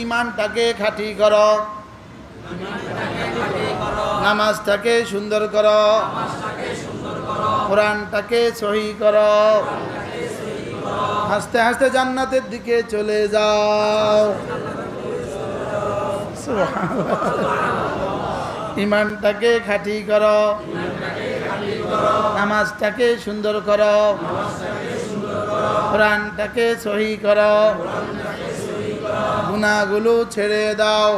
ইমানটাকে খাঁটি করো, নামাজটাকে সুন্দর করো, কোরআনটাকে সহি করো, হাসতে হাসতে জান্নাতের দিকে চলে যাও। ইমানটাকে খাঁটি করো, নামাজটাকে সুন্দর করো, কোরআনটাকে সহি করো, গুনাহগুলো ছেড়ে দাও,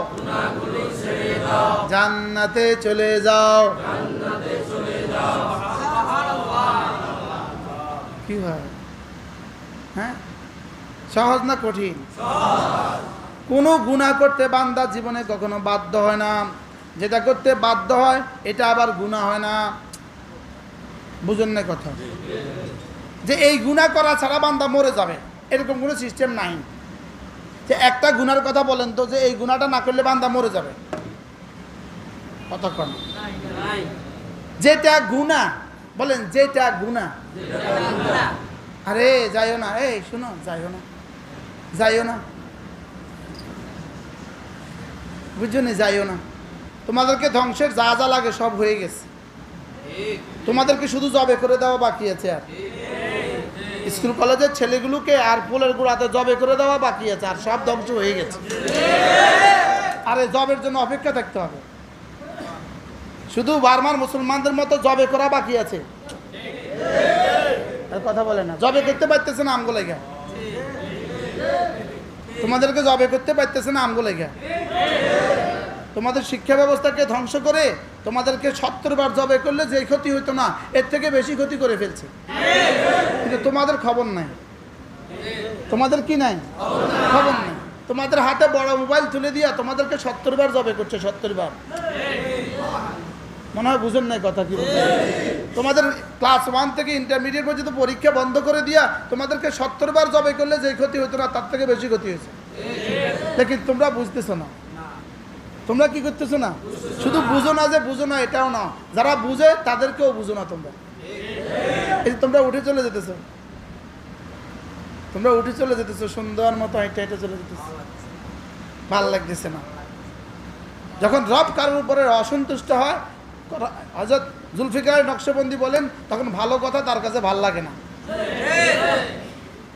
জান্নাতে চলে যাও। কি হয়? হ্যাঁ, সহজ না কঠিন? কোনো গুনাহ করতে বান্দা জীবনে কখনো বাধ্য হয় না, যেটা করতে বাধ্য হয় এটা আবার গুনাহ হয় না। বুঝেন না কথা? যে এই গুনাহ করা ছাড়া বান্দা মরে যাবে এরকম কোনো সিস্টেম নাই। যে একটা গুনার কথা বলেন তো, যে এই গুনাহটা না করলে বান্দা মরে যাবে, কতক্ষণ? যেটা গুনাহ বলেন, যেটা গুনাহ। আরে যাইও না, এই শুনো, যাইও না, যাইও না, বুঝছো না? যাইও না। তোমাদেরকে ধ্বংসের যা যা লাগে সব হয়ে গেছে, তোমাদেরকে শুধু জবে করে দেওয়া বাকি আছে। আর স্কুল কলেজের ছেলেগুলোকে আর ফুলের গুঁড়াতে জবে করে দেওয়া বাকি আছে, আর সব ধ্বংস হয়ে গেছে। আরে জবের জন্য অপেক্ষা থাকতে হবে, শুধু বারবার মুসলমানদের মতো জবে করা বাকি আছে। কথা বলে না, জবে করতে পারতেছে না আমগো লেগে, তোমাদেরকে জবে করতে পারতেছে না আমগো লেগে। তোমাদের শিক্ষা ব্যবস্থাকে ধ্বংস করে তোমাদেরকে 70 বার জবে করলে যে ক্ষতি হইতো না এর থেকে বেশি ক্ষতি করে ফেলছে, কিন্তু তোমাদের খবর নাই। তোমাদের কি নাই? খবর নাই। তোমাদের হাতে বড় মোবাইল তুলে দিয়া তোমাদেরকে 70 বার জবে করছে, 70 বার। মনে হয় বুঝেন নাই কথা কি বলছে? তোমাদের ক্লাস 1 থেকে ইন্টারমিডিয়েট পর্যন্ত পরীক্ষা বন্ধ করে দিয়া তোমাদেরকে 70 বার জবে করলে যে ক্ষতি হতো না তার থেকে বেশি ক্ষতি হয়েছে। লেকিন তোমরা বুঝতেছো না। তোমরা কি করতেছো না? শুধু বুঝো না যে বুঝো না এটাও না, যারা বুঝে তাদেরকেও বুঝো না তোমরা। এই তোমরা উঠে চলে যেতেছো, তোমরা উঠে চলে যেতেছো, সুন্দর মতো হেঁটে হেঁটে চলে যেতেছো, ভাল লাগতেছে না। যখন রব কারোর উপরে অসন্তুষ্ট হয়, হযরত জুলফিকার নকশবন্দি বলেন, তখন ভালো কথা তার কাছে ভাল লাগে না।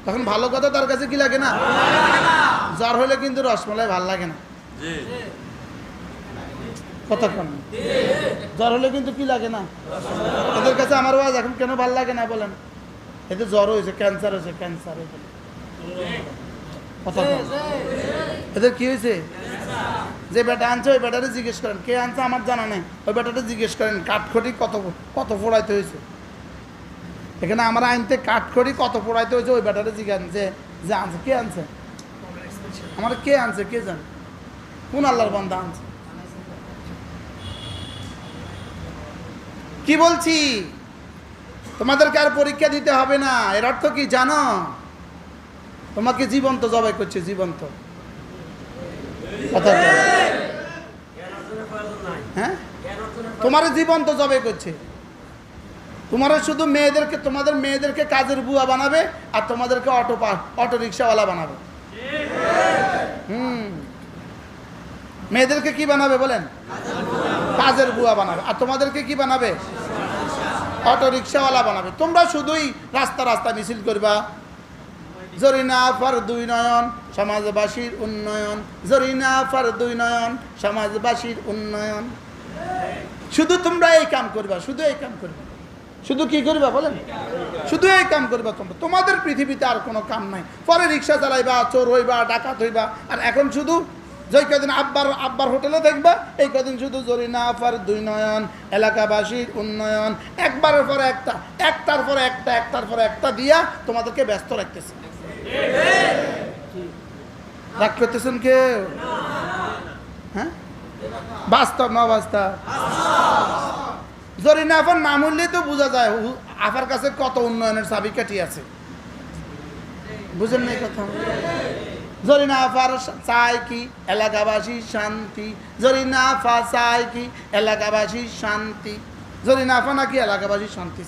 তখন ভালো কথা তার কাছে কি লাগে না? জ্বর হলে কিন্তু রসমালাই ভাল লাগে না। কতক্ষণ জ্বর হলে কিন্তু কি লাগে না এদের কাছে? আমার ওয়াজ এখন কেন ভাল লাগে না বলেন? এতে জ্বর হয়েছে, ক্যান্সার হয়েছে, ক্যান্সার হয়েছে। এদের কি হয়েছে? যে বেটা আনছে ওই বেটারে জিজ্ঞেস করেন, কে আনছে আমার জানা নেই, ওই বেটাটা জিজ্ঞেস করেন কাঠখড়ি কত কত পোড়াইতে হয়েছে। এখানে আমার আনতে কাঠখড়ি কত পোড়াইতে হয়েছে, ওই বেটারে জিজ্ঞান যে আনছে, কে আনছে, আমার কে আনছে, কে জানে, কোন আল্লাহর বান্দা আনছে। কি বলছি? তোমাদেরকে আর পরীক্ষা দিতে হবে না। এর অর্থ কি জানো? তোমাকে জীবন্ত জবাই করছে, জীবন্ত। হ্যাঁ, তোমার জীবন্ত জবাই করছে। তোমার শুধু মেয়েদেরকে, তোমাদের মেয়েদেরকে কাজের বুয়া বানাবে, আর তোমাদেরকে অটো রিক্সাওয়ালা বানাবে। মেয়েদেরকে কি বানাবে বলেন? কাজের বুয়া বানাবে। আর তোমাদেরকে কি বানাবে? অটো রিক্সাওয়ালা বানাবে। তোমরা শুধুই রাস্তা রাস্তা মিছিল করবা, জরিনা ফর 2 নয়ন সমাজবাসীর উন্নয়ন, জরিনা ফর 2 নয়ন সমাজবাসীর উন্নয়ন। শুধু তোমরা এই কাম করবা, শুধু এই কাম করবা। শুধু কি করবা বলেন? শুধু এই কাম করবা তোমরা। তোমাদের পৃথিবীতে আর কোনো কাম নাই। পরে রিক্সা চালাইবা, চোর হইবা, ডাকাত হইবা। আর এখন শুধু যে কদিন আব্বার হোটেলে দেখবা, এই কদিন শুধু জরিনা ফর 2 নয়ন, এলাকাবাসীর উন্নয়ন, একবারের পর একটা, একটার পর একটা, একটার পর একটা দিয়া তোমাদেরকে ব্যস্ত রাখতেছে। রাগ করতেছেন কেউ? হ্যাঁ, বাস্তব না বাস্তব? জরিনা আফার নাম হইলেই তো বোঝা যায় আফার কাছে কত উন্নয়নের চাবিকাঠি আছে। বুঝেন না এই কথা? জরিনা আফার চায় কি? এলাকাবাসীর শান্তি। জরিনা আফা চায় কি? এলাকাবাসীর শান্তি। জরিনা আফা নাকি এলাকাবাসীর শান্তি।